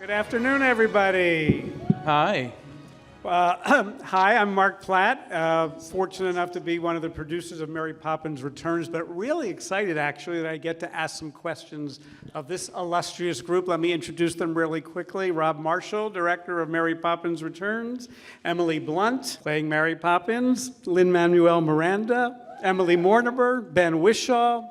Good afternoon, everybody. Hi. Hi, I'm Marc Platt, fortunate enough to be one of the producers of Mary Poppins Returns, but really excited, actually, that I get to ask some questions of this illustrious group. Let me introduce them really quickly. Rob Marshall, director of Mary Poppins Returns. Emily Blunt, playing Mary Poppins. Lin-Manuel Miranda. Emily Mortimer. Ben Wishaw.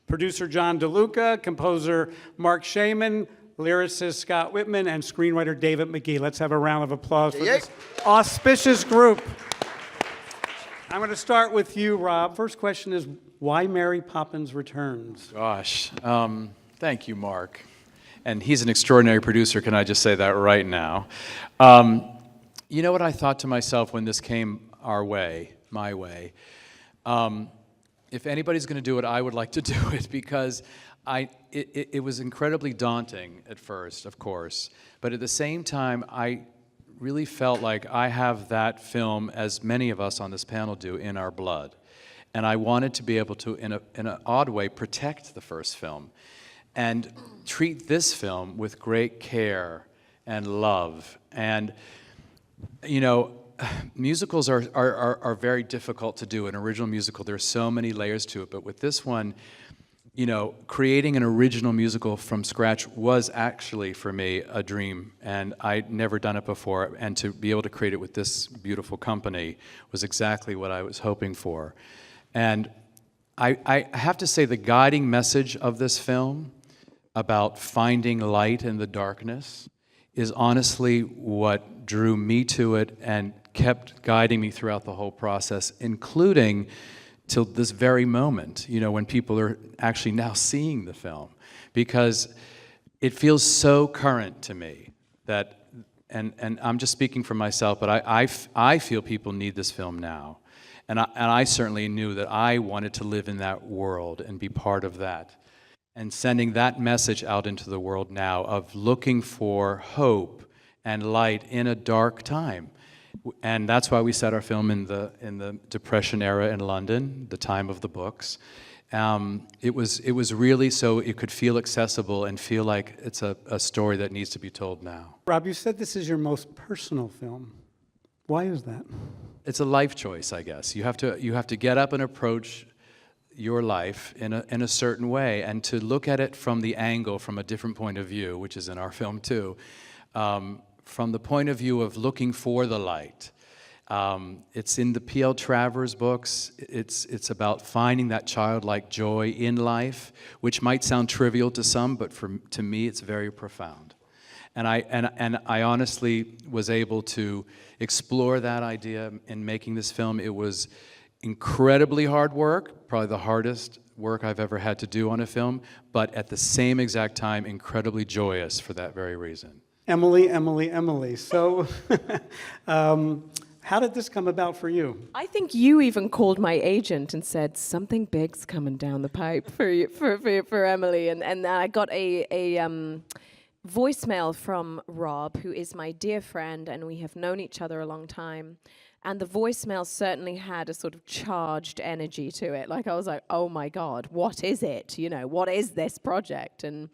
Producer John DeLuca. Composer Mark Shaman. Lyricist Scott Whitman, and screenwriter David McGee. Let's have a round of applause for this auspicious group. I'm going to start with you, Rob. First question is, why Mary Poppins Returns? Gosh, thank you, Mark. And he's an extraordinary producer, can I just say that right now? You know what I thought to myself when this came our way, my way? If anybody's going to do it, I would like to do it, because it was incredibly daunting at first, of course, but at the same time, I really felt like I have that film, as many of us on this panel do, in our blood. And I wanted to be able to, in an odd way, protect the first film and treat this film with great care and love. And, you know, musicals are very difficult to do. An original musical, there's so many layers to it, but with this one, you know, creating an original musical from scratch was actually, for me, a dream, and I'd never done it before, and to be able to create it with this beautiful company was exactly what I was hoping for. And I have to say, the guiding message of this film about finding light in the darkness is honestly what drew me to it and kept guiding me throughout the whole process, including till this very moment, you know, when people are actually now seeing the film, because it feels so current to me that, and I'm just speaking for myself, but I feel people need this film now, and I certainly knew that I wanted to live in that world and be part of that, and sending that message out into the world now of looking for hope and light in a dark time. And that's why we set our film in the Depression era in London, the time of the books. It was really so it could feel accessible and feel like it's a story that needs to be told now. Rob, you said this is your most personal film. Why is that? It's a life choice, I guess. You have to get up and approach your life in a certain way, and to look at it from the angle, from a different point of view, which is in our film too. From the point of view of looking for the light. It's in the P.L. Travers books. It's about finding that childlike joy in life, which might sound trivial to some, but to me it's very profound. And I honestly was able to explore that idea in making this film. It was incredibly hard work, probably the hardest work I've ever had to do on a film, but at the same exact time, incredibly joyous for that very reason. Emily. So, how did this come about for you? I think you even called my agent and said something big's coming down the pipe for you, for Emily, and I got a voicemail from Rob, who is my dear friend, and we have known each other a long time. And the voicemail certainly had a sort of charged energy to it. Like, I was like, oh my God, what is it? You know, what is this project? And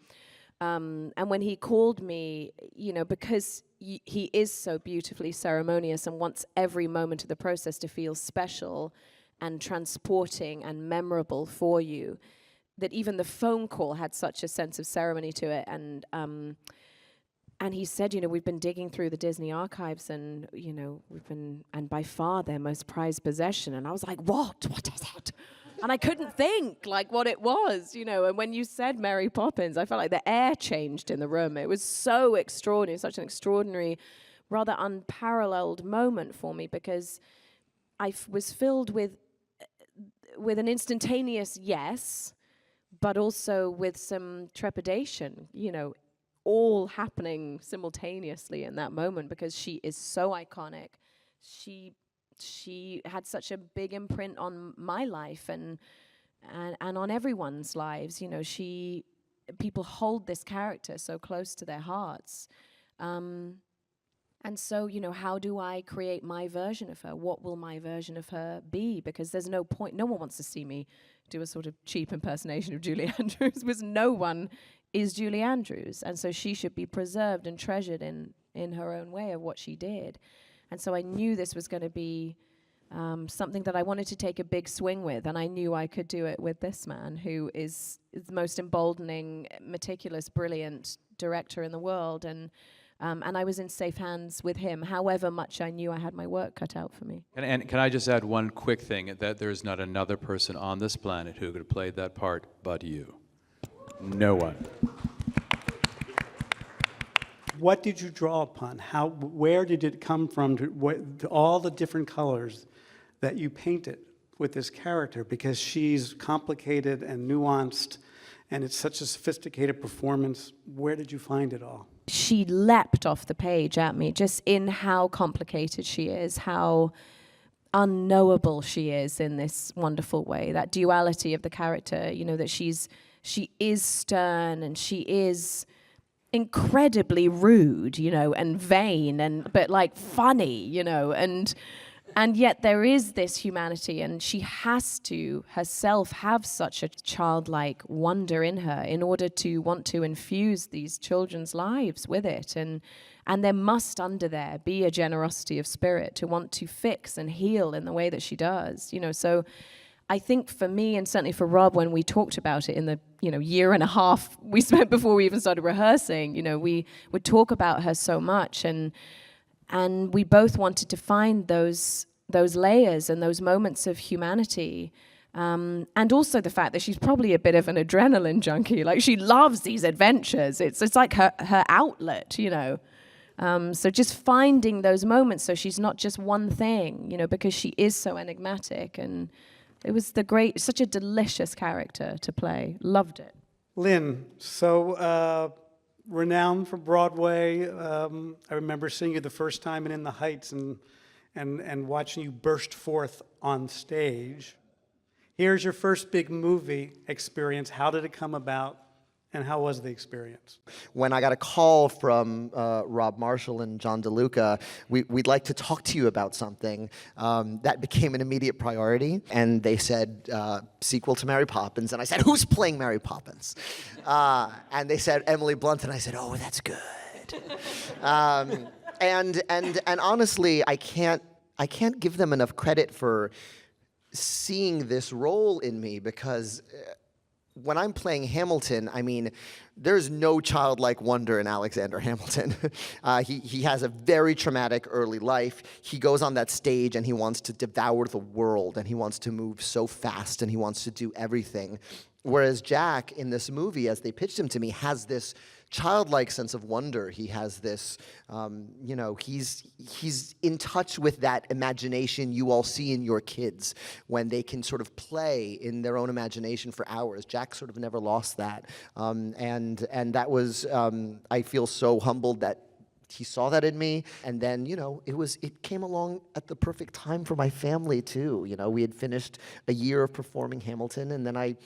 when he called me, you know, because he is so beautifully ceremonious and wants every moment of the process to feel special and transporting and memorable for you, that even the phone call had such a sense of ceremony to it. And he said, you know, we've been digging through the Disney archives, and, you know, and by far their most prized possession. And I was like, what is it? And I couldn't think, like, what it was, you know. And when you said Mary Poppins, I felt like the air changed in the room. It was so extraordinary, such an extraordinary, rather unparalleled moment for me, because I was filled with an instantaneous yes, but also with some trepidation, you know, all happening simultaneously in that moment, because she is so iconic. She had such a big imprint on my life and on everyone's lives. You know, people hold this character so close to their hearts. And so, you know, how do I create my version of her? What will my version of her be? Because there's no point. No one wants to see me do a sort of cheap impersonation of Julie Andrews, because no one is Julie Andrews, and so she should be preserved and treasured in her own way of what she did. And so I knew this was going to be something that I wanted to take a big swing with, and I knew I could do it with this man, who is the most emboldening, meticulous, brilliant director in the world, and I was in safe hands with him, however much I knew I had my work cut out for me. And can I just add one quick thing, that there's not another person on this planet who could have played that part but you. No one. What did you draw upon? Where did it come from to all the different colors that you painted with this character? Because she's complicated and nuanced, and it's such a sophisticated performance. Where did you find it all? She leapt off the page at me, just in how complicated she is, how unknowable she is in this wonderful way. That duality of the character, you know, that she is stern and she is incredibly rude, you know, and vain, but like funny, you know, and yet there is this humanity, and she has to herself have such a childlike wonder in her in order to want to infuse these children's lives with it, and there must under there be a generosity of spirit to want to fix and heal in the way that she does, you know. So I think for me, and certainly for Rob, when we talked about it in the year and a half we spent before we even started rehearsing, we would talk about her so much, and we both wanted to find those layers and those moments of humanity, and also the fact that she's probably a bit of an adrenaline junkie. Like, she loves these adventures. It's like her outlet, you know. So just finding those moments so she's not just one thing, because she is so enigmatic, and it was such a delicious character to play. Loved it. Lynn, so renowned for Broadway. I remember seeing you the first time in the Heights and watching you burst forth on stage. Here's your first big movie experience. How did it come about, and how was the experience? When I got a call from Rob Marshall and John DeLuca, we'd like to talk to you about something, that became an immediate priority. And they said, sequel to Mary Poppins. And I said, who's playing Mary Poppins? And they said, Emily Blunt. And I said, oh, that's good. And honestly, I can't give them enough credit for seeing this role in me, because when I'm playing Hamilton, I mean, there's no childlike wonder in Alexander Hamilton. He has a very traumatic early life. He goes on that stage and he wants to devour the world, and he wants to move so fast, and he wants to do everything. Whereas Jack, in this movie, as they pitched him to me, has this childlike sense of wonder. He has this, he's in touch with that imagination you all see in your kids when they can sort of play in their own imagination for hours. Jack sort of never lost that, and that was, I feel so humbled that he saw that in me. And then, it came along at the perfect time for my family too. We had finished a year of performing Hamilton, and then I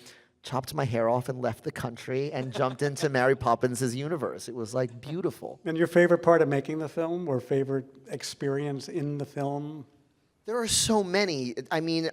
chopped my hair off and left the country and jumped into Mary Poppins' universe. It was like beautiful. And your favorite part of making the film, or favorite experience in the film? There are so many. I mean,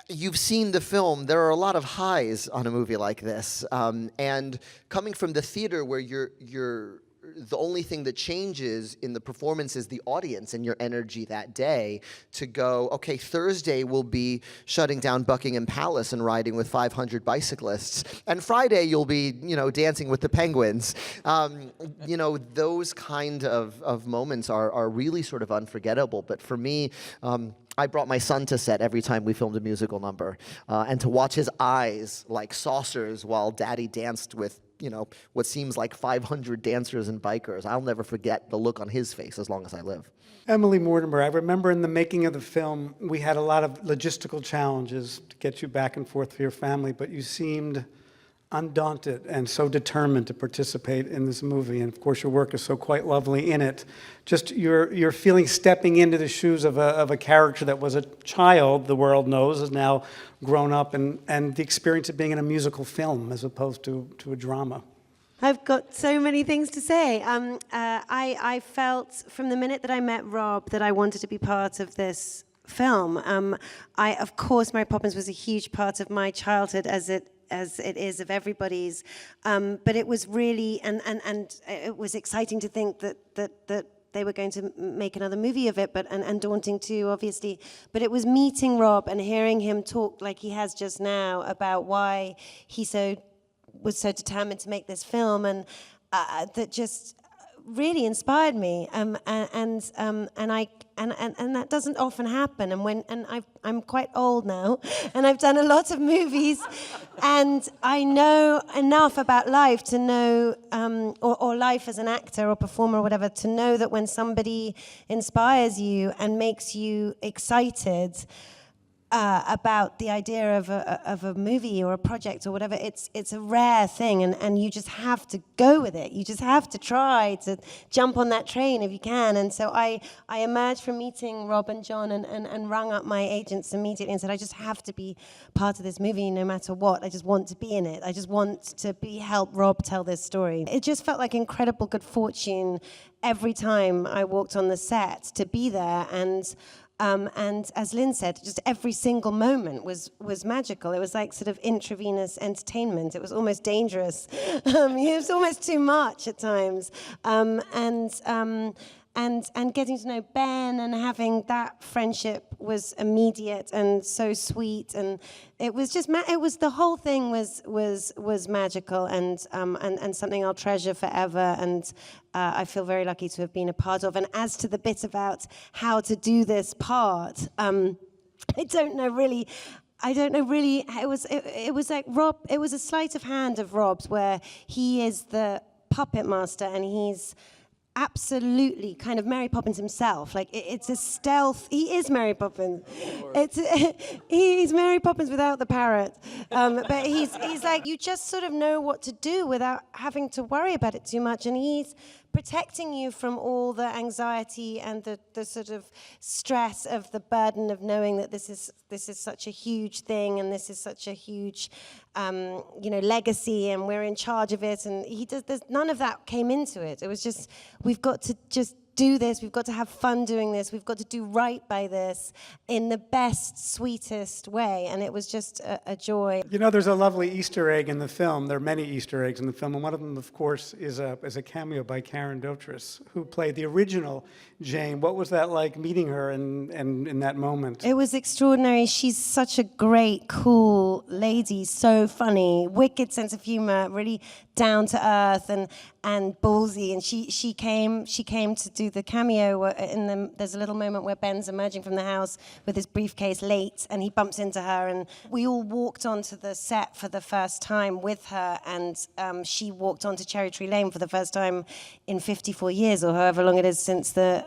you've seen the film. There are a lot of highs on a movie like this. And coming from the theater, where you're the only thing that changes in the performance is the audience and your energy that day, to go, okay, Thursday we'll be shutting down Buckingham Palace and riding with 500 bicyclists, and Friday you'll be, dancing with the penguins. Those kind of moments are really sort of unforgettable. But for me, I brought my son to set every time we filmed a musical number, and to watch his eyes like saucers while Daddy danced with what seems like 500 dancers and bikers. I'll never forget the look on his face as long as I live. Emily Mortimer, I remember in the making of the film, we had a lot of logistical challenges to get you back and forth for your family, but you seemed undaunted and so determined to participate in this movie. And of course, your work is so quite lovely in it. Just your feeling stepping into the shoes of a character that was a child, the world knows, is now grown up, and the experience of being in a musical film as opposed to a drama. I've got so many things to say. I felt from the minute that I met Rob that I wanted to be part of this film. Of course, Mary Poppins was a huge part of my childhood, as it it is of everybody's. But it was really, and it was exciting to think that they were going to make another movie of it, and daunting too, obviously. But it was meeting Rob and hearing him talk like he has just now about why he was so determined to make this film, and that just really inspired me. And that doesn't often happen. I'm quite old now, and I've done a lot of movies, and I know enough about life to know, or life as an actor or performer or whatever, to know that when somebody inspires you and makes you excited about the idea of a movie or a project or whatever, it's a rare thing, and you just have to go with it. You just have to try to jump on that train if you can. And so I emerged from meeting Rob and John and rung up my agents immediately and said, I just have to be part of this movie no matter what. I just want to be in it. I just want to help Rob tell this story. It just felt like incredible good fortune every time I walked on the set to be there. And as Lynn said, just every single moment was magical. It was like sort of intravenous entertainment. It was almost dangerous. It was almost too much at times. And getting to know Ben and having that friendship was immediate and so sweet, and it was just the whole thing was magical, and something I'll treasure forever, and I feel very lucky to have been a part of. And as to the bit about how to do this part, I don't know really. It was like Rob. It was a sleight of hand of Rob's, where he is the puppet master, and he's absolutely kind of Mary Poppins himself. Like it's a stealth. He is Mary Poppins. He's Mary Poppins without the parrot. But he's like, you just sort of know what to do without having to worry about it too much. And he's protecting you from all the anxiety and the sort of stress of the burden of knowing that this is such a huge thing, and this is such a huge legacy, and we're in charge of it. And there's none of that came into it. It was just, we've got to just do this, we've got to have fun doing this, we've got to do right by this in the best, sweetest way, and it was just a joy. You know, there's a lovely Easter egg in the film. There are many Easter eggs in the film, and one of them, of course, is a cameo by Karen Dotris, who played the original Jane. What was that like, meeting her and in that moment? It was extraordinary. She's such a great, cool lady, so funny, wicked sense of humor, really down to earth and ballsy. And she came to do the cameo. There's a little moment where Ben's emerging from the house with his briefcase late, and he bumps into her, and we all walked onto the set for the first time with her, and she walked onto Cherry Tree Lane for the first time in 54 years, or however long it is since the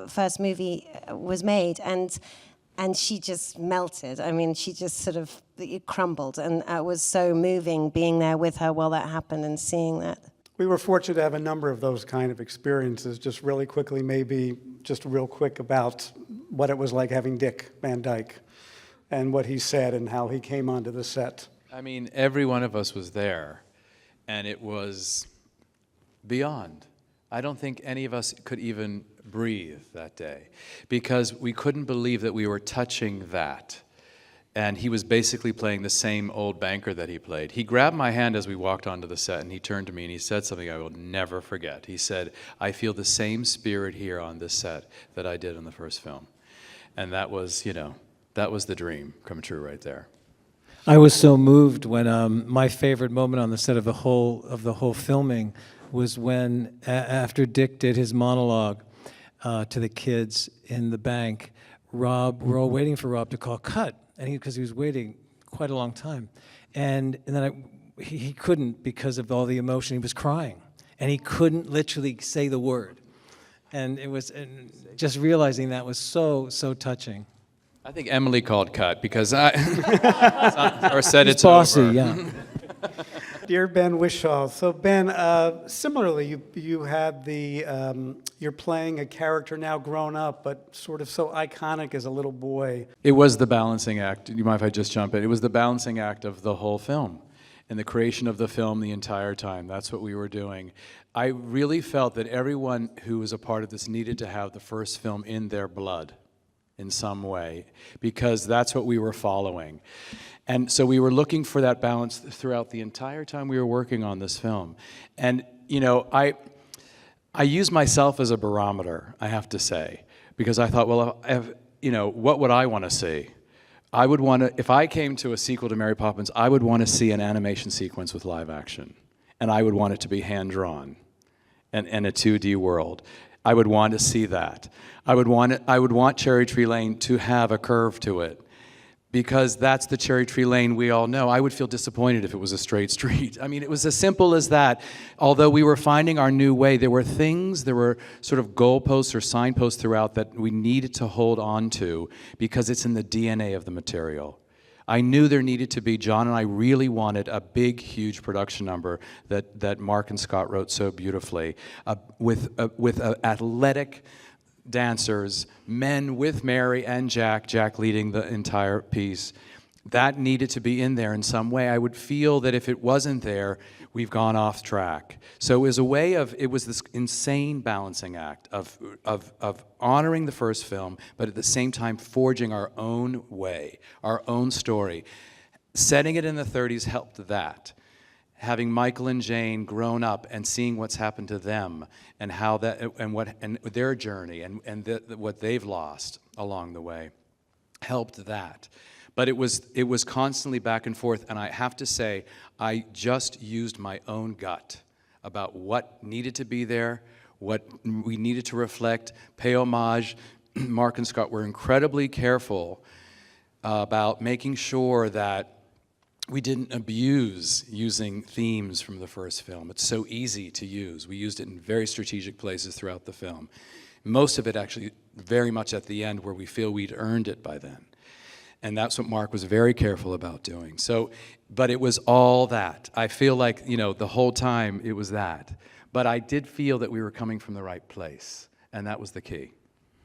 first movie was made, and she just melted. I mean, she just sort of crumbled, and it was so moving being there with her while that happened and seeing that. We were fortunate to have a number of those kind of experiences. Just really quickly, maybe just real quick about what it was like having Dick Van Dyke and what he said and how he came onto the set. I mean, every one of us was there, and it was beyond. I don't think any of us could even breathe that day, because we couldn't believe that we were touching that. And he was basically playing the same old banker that he played. He grabbed my hand as we walked onto the set, and he turned to me and he said something I will never forget. He said, "I feel the same spirit here on this set that I did in the first film." And that was, that was the dream come true right there. I was so moved when my favorite moment on the set of the whole filming was when after Dick did his monologue to the kids in the bank, we're all waiting for Rob to call cut, and because he was waiting quite a long time, and then he couldn't because of all the emotion. He was crying, and he couldn't literally say the word, and just realizing that was so touching. I think Emily called cut because or said it's bossy, over. yeah. Dear Ben Whishaw, so Ben, similarly, you had you're playing a character now grown up, but sort of so iconic as a little boy. It was the balancing act. Do you mind if I just jump in? It was the balancing act of the whole film and the creation of the film the entire time. That's what we were doing. I really felt that everyone who was a part of this needed to have the first film in their blood. in some way, because that's what we were following. And so we were looking for that balance throughout the entire time we were working on this film. And, you know, I use myself as a barometer, I have to say, because I thought, well, you know, what would I want to see? I would want to, if I came to a sequel to Mary Poppins, I would want to see an animation sequence with live action. And I would want it to be hand-drawn and a 2D world. I would want to see that. I would want Cherry Tree Lane to have a curve to it, because that's the Cherry Tree Lane we all know. I would feel disappointed if it was a straight street. I mean, it was as simple as that. Although we were finding our new way, there were sort of goalposts or signposts throughout that we needed to hold on to, because it's in the DNA of the material. I knew there needed to be, John and I really wanted a big, huge production number that Mark and Scott wrote so beautifully, with athletic dancers, men with Mary and Jack leading the entire piece. That needed to be in there in some way. I would feel that if it wasn't there, we've gone off track. So it was a way of, it was this insane balancing act of honoring the first film, but at the same time forging our own way, our own story. Setting it in the 30s helped that. Having Michael and Jane grown up and seeing what's happened to them and how that and their journey and what they've lost along the way helped that. But it was constantly back and forth, and I have to say, I just used my own gut about what needed to be there, what we needed to reflect, pay homage. Mark and Scott were incredibly careful about making sure that we didn't abuse using themes from the first film. It's so easy to use. We used it in very strategic places throughout the film. Most of it actually very much at the end, where we feel we'd earned it by then. And that's what Mark was very careful about doing. So, but it was all that. I feel like, you know, the whole time it was that. But I did feel that we were coming from the right place, and that was the key.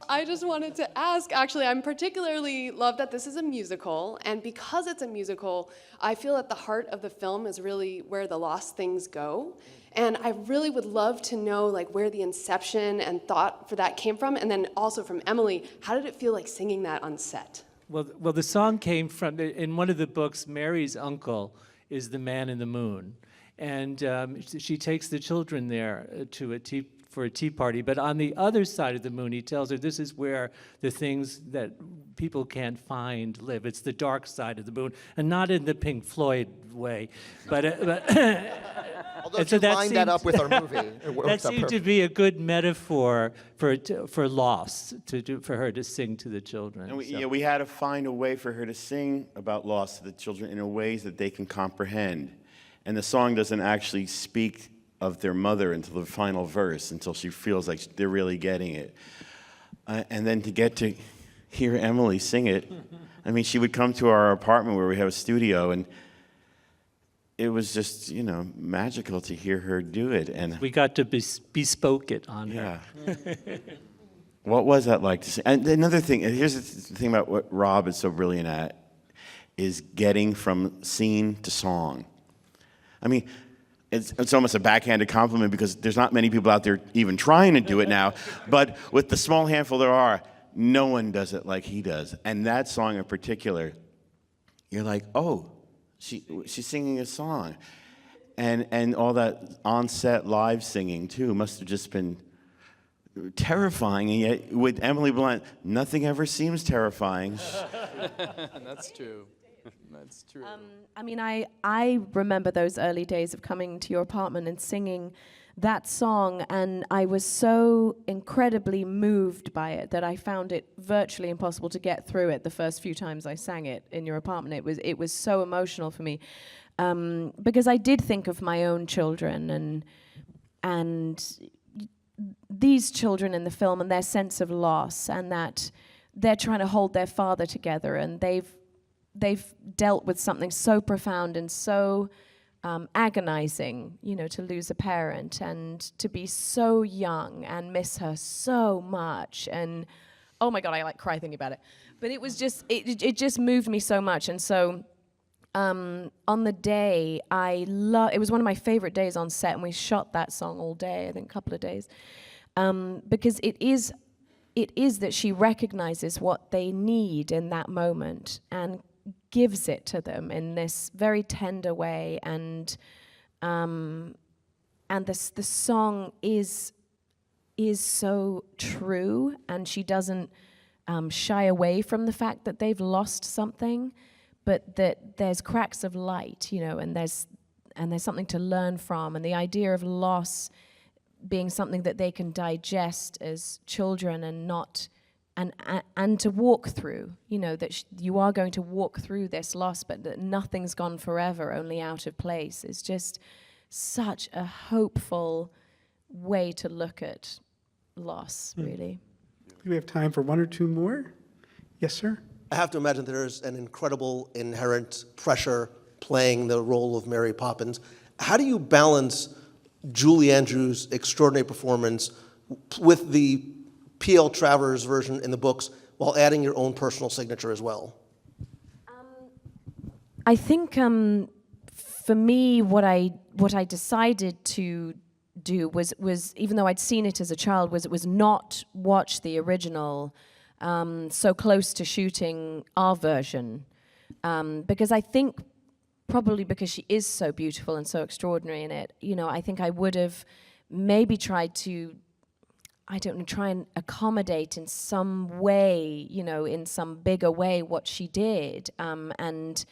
I just wanted to ask, actually, I'm particularly love that this is a musical, and because it's a musical, I feel that the heart of the film is really where the lost things go. And I really would love to know, like, where the inception and thought for that came from, and then also from Emily, how did it feel like singing that on set? Well, the song came from, in one of the books, Mary's uncle is the man in the moon. And she takes the children there for a tea party. But on the other side of the moon, he tells her this is where the things that people can't find live. It's the dark side of the moon, and not in the Pink Floyd way. But Although if you line that up with our movie, it works that out seemed to perfect. be a good metaphor for loss, for her to sing to the children. And we had to find a way for her to sing about loss to the children in a ways that they can comprehend. And the song doesn't actually speak of their mother until the final verse, until she feels like they're really getting it. And then to get to hear Emily sing it, I mean, she would come to our apartment where we have a studio, and it was just, you know, magical to hear her do it. And we got to bespoke it on her. yeah. What was that like to sing? And another thing, and here's the thing about what Rob is so brilliant at, is getting from scene to song. I mean, it's almost a backhanded compliment, because there's not many people out there even trying to do it now. But with the small handful there are, no one does it like he does. And that song in particular, you're like, oh, she's singing a song. And all that on-set live singing, too, must have just been terrifying. And yet, with Emily Blunt, nothing ever seems terrifying. That's true. That's true. I mean, I remember those early days of coming to your apartment and singing that song, and I was so incredibly moved by it that I found it virtually impossible to get through it the first few times I sang it in your apartment. It was so emotional for me, because I did think of my own children and these children in the film and their sense of loss, and that they're trying to hold their father together, and they've dealt with something so profound and so agonizing, you know, to lose a parent and to be so young and miss her so much. And oh my God, I like cry thinking about it. But it was just, it just moved me so much. And so on the day, it was one of my favorite days on set, and we shot that song all day, I think a couple of days, because it is it is that she recognizes what they need in that moment and gives it to them in this very tender way, and the song is so true, and she doesn't shy away from the fact that they've lost something, but that there's cracks of light, you know, and there's something to learn from, and the idea of loss being something that they can digest as children and not, and to walk through, you know, that you are going to walk through this loss, but that nothing's gone forever, only out of place, is just such a hopeful way to look at loss, really. Do we have time for one or two more? Yes, sir? I have to imagine there's an incredible inherent pressure playing the role of Mary Poppins. How do you balance Julie Andrews' extraordinary performance with the P.L. Travers version in the books while adding your own personal signature as well? I think for me, what I decided to do was even though I'd seen it as a child, was not watch the original so close to shooting our version, because I think probably because she is so beautiful and so extraordinary in it, you know, I think I would have maybe tried to, I don't know, try and accommodate in some way, you know, in some bigger way what she did, and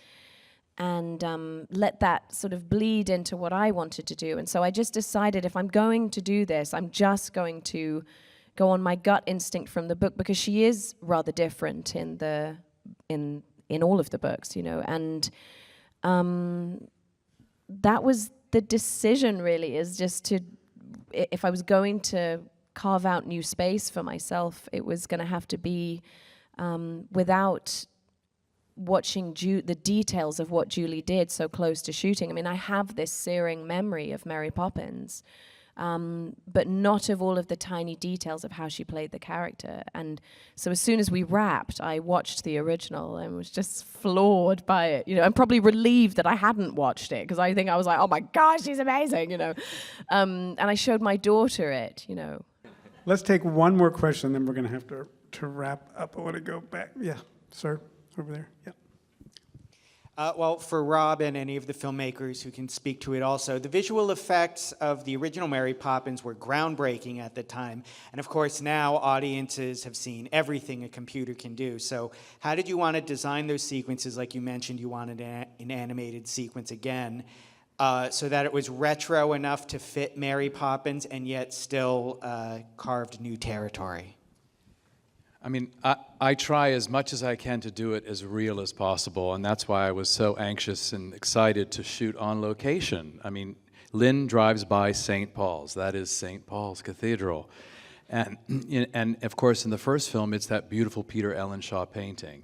let that sort of bleed into what I wanted to do. And so I just decided, if I'm going to do this, I'm just going to go on my gut instinct from the book, because she is rather different in all of the books, you know, and that was the decision, really, is just to, if I was going to carve out new space for myself, it was going to have to be without watching the details of what Julie did so close to shooting. I mean, I have this searing memory of Mary Poppins, but not of all of the tiny details of how she played the character. And so as soon as we wrapped, I watched the original and was just floored by it, you know, and probably relieved that I hadn't watched it, because I think I was like, oh my gosh, she's amazing, you know. And I showed my daughter it, you know. Let's take one more question, then we're going to have to wrap up. I want to go back. Yeah, sir, over there. Yeah. Well, for Rob and any of the filmmakers who can speak to it also, the visual effects of the original Mary Poppins were groundbreaking at the time. And of course, now audiences have seen everything a computer can do. So how did you want to design those sequences? Like you mentioned, you wanted an animated sequence again, so that it was retro enough to fit Mary Poppins and yet still carved new territory. I mean, I try as much as I can to do it as real as possible, and that's why I was so anxious and excited to shoot on location. I mean, Lynn drives by St. Paul's. That is St. Paul's Cathedral. And of course, in the first film, it's that beautiful Peter Ellenshaw painting.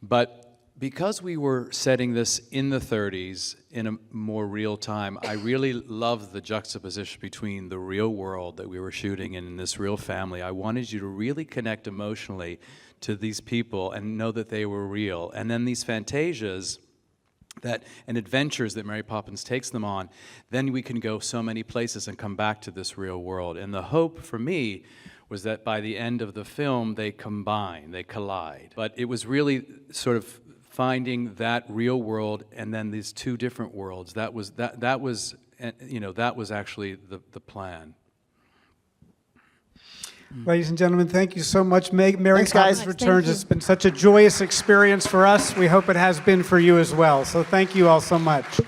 But because we were setting this in the 30s in a more real time, I really loved the juxtaposition between the real world that we were shooting in this real family. I wanted you to really connect emotionally to these people and know that they were real. And then these fantasias and adventures that Mary Poppins takes them on, then we can go so many places and come back to this real world. And the hope for me was that by the end of the film, they combine, they collide. But it was really sort of finding that real world and then these two different worlds. That was actually the plan. Ladies and gentlemen, thank you so much. Mary Thanks, guys. Poppins Returns has been such a joyous experience for us. We hope it has been for you as well. So thank you all so much.